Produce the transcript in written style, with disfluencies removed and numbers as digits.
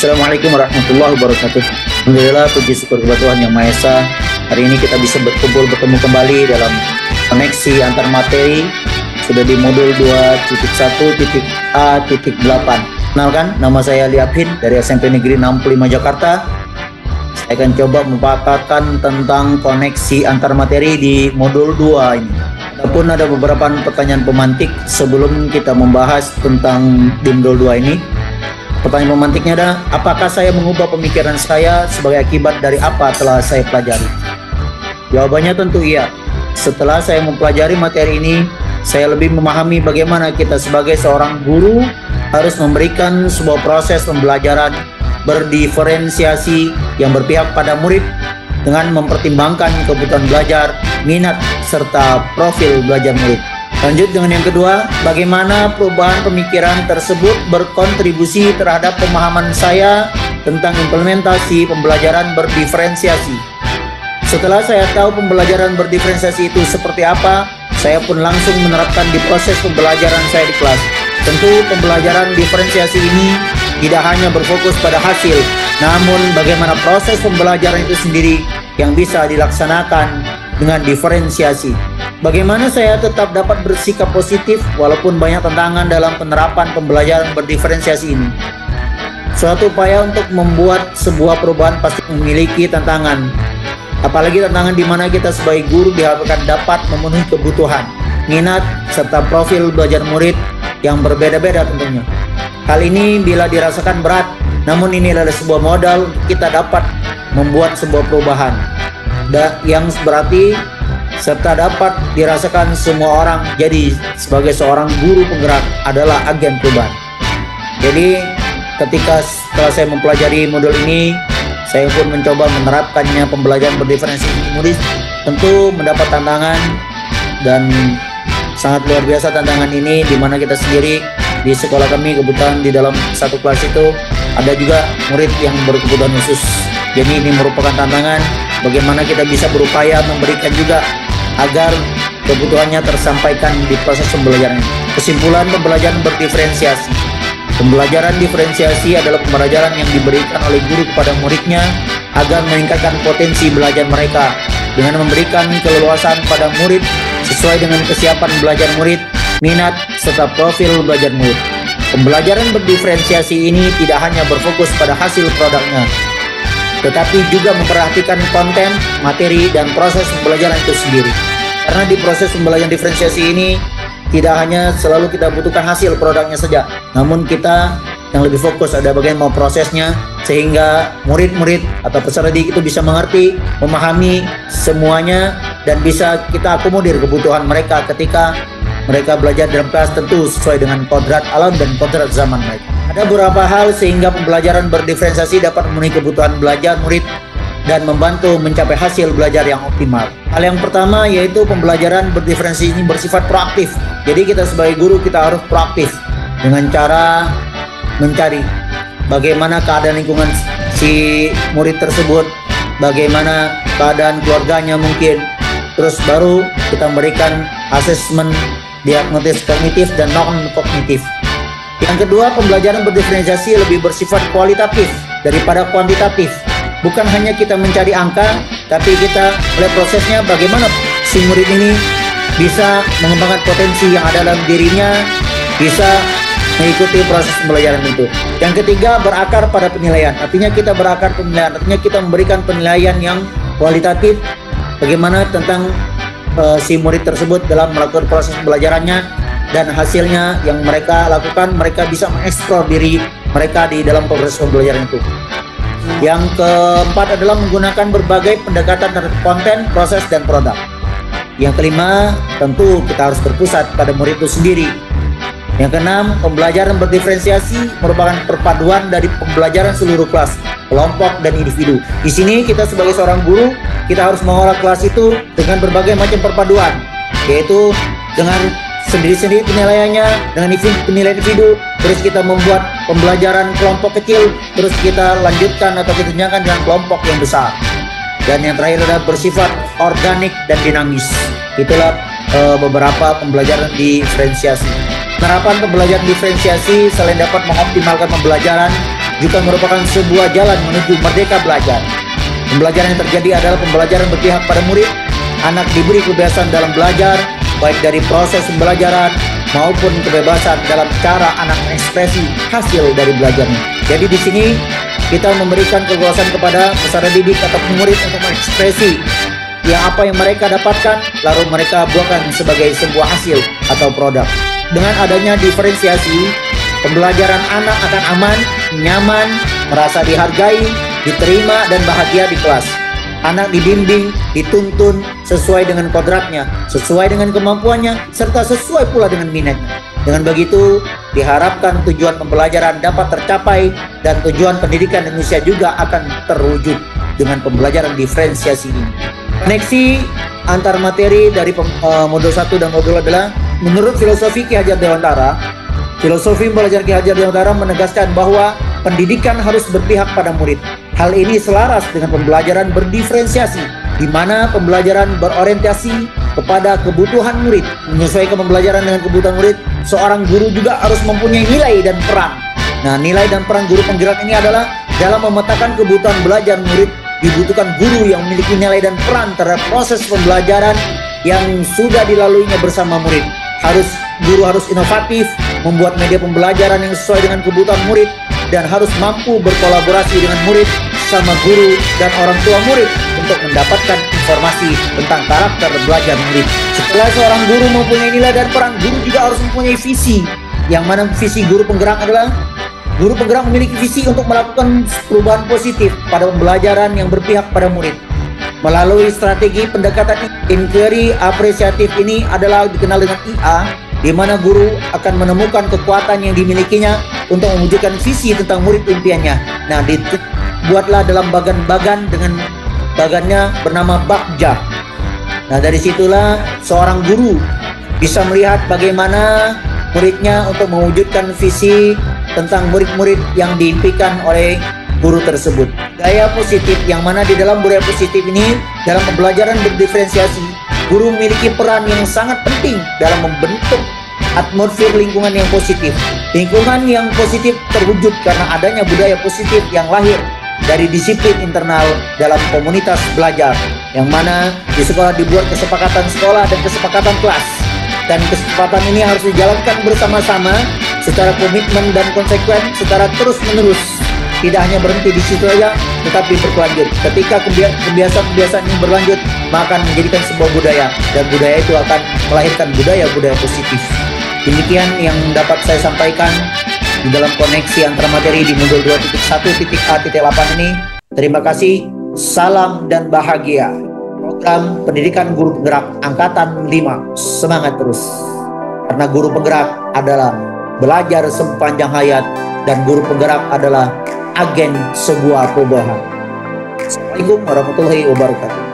Assalamualaikum warahmatullahi wabarakatuh. Alhamdulillah, puji syukur kepada Tuhan Yang Maha Esa. Hari ini kita bisa bertemu kembali dalam koneksi antar materi. Sudah di modul 2.1.A.8. Kenalkan, nama saya Liapin dari SMP Negeri 65 Jakarta. Saya akan coba memaparkan tentang koneksi antar materi di modul 2 ini. Adapun ada beberapa pertanyaan pemantik sebelum kita membahas tentang di modul 2 ini. Pertanyaan pemantiknya adalah, apakah saya mengubah pemikiran saya sebagai akibat dari apa telah saya pelajari? Jawabannya tentu iya. Setelah saya mempelajari materi ini, saya lebih memahami bagaimana kita sebagai seorang guru harus memberikan sebuah proses pembelajaran berdiferensiasi yang berpihak pada murid dengan mempertimbangkan kebutuhan belajar, minat, serta profil belajar murid. Lanjut dengan yang kedua, bagaimana perubahan pemikiran tersebut berkontribusi terhadap pemahaman saya tentang implementasi pembelajaran berdiferensiasi. Setelah saya tahu pembelajaran berdiferensiasi itu seperti apa, saya pun langsung menerapkan di proses pembelajaran saya di kelas. Tentu pembelajaran diferensiasi ini tidak hanya berfokus pada hasil, namun bagaimana proses pembelajaran itu sendiri yang bisa dilaksanakan dengan diferensiasi. Bagaimana saya tetap dapat bersikap positif walaupun banyak tantangan dalam penerapan pembelajaran berdiferensiasi ini. Suatu upaya untuk membuat sebuah perubahan pasti memiliki tantangan. Apalagi tantangan di mana kita sebagai guru diharapkan dapat memenuhi kebutuhan, minat, serta profil belajar murid yang berbeda-beda tentunya. Hal ini bila dirasakan berat, namun ini adalah sebuah modal untuk kita dapat membuat sebuah perubahan. Yang berarti serta dapat dirasakan semua orang. Jadi sebagai seorang guru penggerak adalah agen perubahan. Jadi ketika setelah saya mempelajari modul ini, saya pun mencoba menerapkannya pembelajaran berdiferensiasi murid. Tentu mendapat tantangan dan sangat luar biasa tantangan ini, di mana kita sendiri di sekolah kami kebetulan di dalam satu kelas itu ada juga murid yang berkebutuhan khusus. Jadi ini merupakan tantangan bagaimana kita bisa berupaya memberikan juga agar kebutuhannya tersampaikan di proses pembelajaran. Kesimpulan pembelajaran berdiferensiasi. Pembelajaran diferensiasi adalah pembelajaran yang diberikan oleh guru kepada muridnya agar meningkatkan potensi belajar mereka dengan memberikan keleluasan pada murid sesuai dengan kesiapan belajar murid, minat, serta profil belajar murid. Pembelajaran berdiferensiasi ini tidak hanya berfokus pada hasil produknya, tetapi juga memperhatikan konten, materi, dan proses pembelajaran itu sendiri. Karena di proses pembelajaran diferensiasi ini tidak hanya selalu kita butuhkan hasil produknya saja, namun kita yang lebih fokus ada bagaimana prosesnya sehingga murid-murid atau peserta didik itu bisa mengerti, memahami semuanya dan bisa kita akomodir kebutuhan mereka ketika mereka belajar dalam kelas, tentu sesuai dengan kodrat alam dan kodrat zaman mereka. Ada beberapa hal sehingga pembelajaran berdiferensiasi dapat memenuhi kebutuhan belajar murid dan membantu mencapai hasil belajar yang optimal. Hal yang pertama yaitu pembelajaran berdiferensiasi ini bersifat proaktif. Jadi kita sebagai guru kita harus proaktif dengan cara mencari bagaimana keadaan lingkungan si murid tersebut, bagaimana keadaan keluarganya mungkin, terus baru kita memberikan asesmen diagnosis kognitif dan non-kognitif. Yang kedua, pembelajaran berdiferensiasi lebih bersifat kualitatif daripada kuantitatif. Bukan hanya kita mencari angka, tapi kita melihat prosesnya bagaimana si murid ini bisa mengembangkan potensi yang ada dalam dirinya, bisa mengikuti proses pembelajaran itu. Yang ketiga, berakar pada penilaian. Artinya kita berakar penilaian, artinya kita memberikan penilaian yang kualitatif bagaimana tentang si murid tersebut dalam melakukan proses pembelajarannya dan hasilnya yang mereka lakukan, mereka bisa mengeksplor diri mereka di dalam proses pembelajaran itu. Yang keempat adalah menggunakan berbagai pendekatan terhadap konten, proses, dan produk. Yang kelima, tentu kita harus berpusat pada murid itu sendiri. Yang keenam, pembelajaran berdiferensiasi merupakan perpaduan dari pembelajaran seluruh kelas, kelompok, dan individu. Di sini kita sebagai seorang guru, kita harus mengolah kelas itu dengan berbagai macam perpaduan, yaitu dengan sendiri-sendiri penilaiannya, dengan penilaian individu, terus kita membuat pembelajaran kelompok kecil, terus kita lanjutkan atau kita jenjangkan dengan kelompok yang besar. Dan yang terakhir adalah bersifat organik dan dinamis. Itulah beberapa pembelajaran diferensiasi. Penerapan pembelajaran diferensiasi selain dapat mengoptimalkan pembelajaran, juga merupakan sebuah jalan menuju merdeka belajar. Pembelajaran yang terjadi adalah pembelajaran berpihak pada murid. Anak diberi kebebasan dalam belajar, baik dari proses pembelajaran maupun kebebasan dalam cara anak mengekspresi hasil dari belajarnya. Jadi di sini kita memberikan keleluasan kepada peserta didik atau murid untuk mengekspresi apa yang mereka dapatkan, lalu mereka buahkan sebagai sebuah hasil atau produk. Dengan adanya diferensiasi, pembelajaran anak akan aman, nyaman, merasa dihargai, diterima, dan bahagia di kelas. Anak dibimbing, dituntun sesuai dengan kodratnya, sesuai dengan kemampuannya, serta sesuai pula dengan minatnya. Dengan begitu, diharapkan tujuan pembelajaran dapat tercapai dan tujuan pendidikan Indonesia juga akan terwujud dengan pembelajaran diferensiasi ini. Koneksi antar materi dari modul 1 dan modul adalah menurut filosofi Ki Hajar Dewantara. Filosofi pembelajaran Ki Hajar Dewantara menegaskan bahwa pendidikan harus berpihak pada murid. Hal ini selaras dengan pembelajaran berdiferensiasi, di mana pembelajaran berorientasi kepada kebutuhan murid. Menyesuaikan pembelajaran dengan kebutuhan murid, seorang guru juga harus mempunyai nilai dan peran. Nah, nilai dan peran guru penggerak ini adalah dalam memetakan kebutuhan belajar murid, dibutuhkan guru yang memiliki nilai dan peran terhadap proses pembelajaran yang sudah dilaluinya bersama murid. Guru harus inovatif, membuat media pembelajaran yang sesuai dengan kebutuhan murid, dan harus mampu berkolaborasi dengan murid, sama guru, dan orang tua murid untuk mendapatkan informasi tentang karakter belajar murid. Setelah seorang guru mempunyai nilai dan peran, guru juga harus mempunyai visi. Yang mana visi guru penggerak adalah guru penggerak memiliki visi untuk melakukan perubahan positif pada pembelajaran yang berpihak pada murid. Melalui strategi pendekatan inquiry apresiatif ini adalah dikenal dengan IA, di mana guru akan menemukan kekuatan yang dimilikinya untuk mewujudkan visi tentang murid impiannya. Nah, dibuatlah dalam bagan-bagan dengan bagannya bernama Bagja. Nah, dari situlah seorang guru bisa melihat bagaimana muridnya untuk mewujudkan visi tentang murid-murid yang diimpikan oleh guru tersebut. Budaya positif, yang mana di dalam budaya positif ini, dalam pembelajaran berdiferensiasi, guru memiliki peran yang sangat penting dalam membentuk atmosfer lingkungan yang positif. Lingkungan yang positif terwujud karena adanya budaya positif yang lahir dari disiplin internal dalam komunitas belajar, yang mana di sekolah dibuat kesepakatan sekolah dan kesepakatan kelas. Dan kesepakatan ini harus dijalankan bersama-sama secara komitmen dan konsekuen, secara terus-menerus. Tidak hanya berhenti di situ saja, tetapi berkelanjut. Ketika kebiasaan-kebiasaan ini berlanjut, maka akan menjadikan sebuah budaya, dan budaya itu akan melahirkan budaya-budaya positif. Demikian yang dapat saya sampaikan di dalam koneksi antara materi di modul 2.1.A.8 ini. Terima kasih, salam dan bahagia. Program Pendidikan Guru Penggerak Angkatan 5, semangat terus. Karena guru penggerak adalah belajar sepanjang hayat, dan guru penggerak adalah agen sebuah perubahan. Assalamualaikum warahmatullahi wabarakatuh.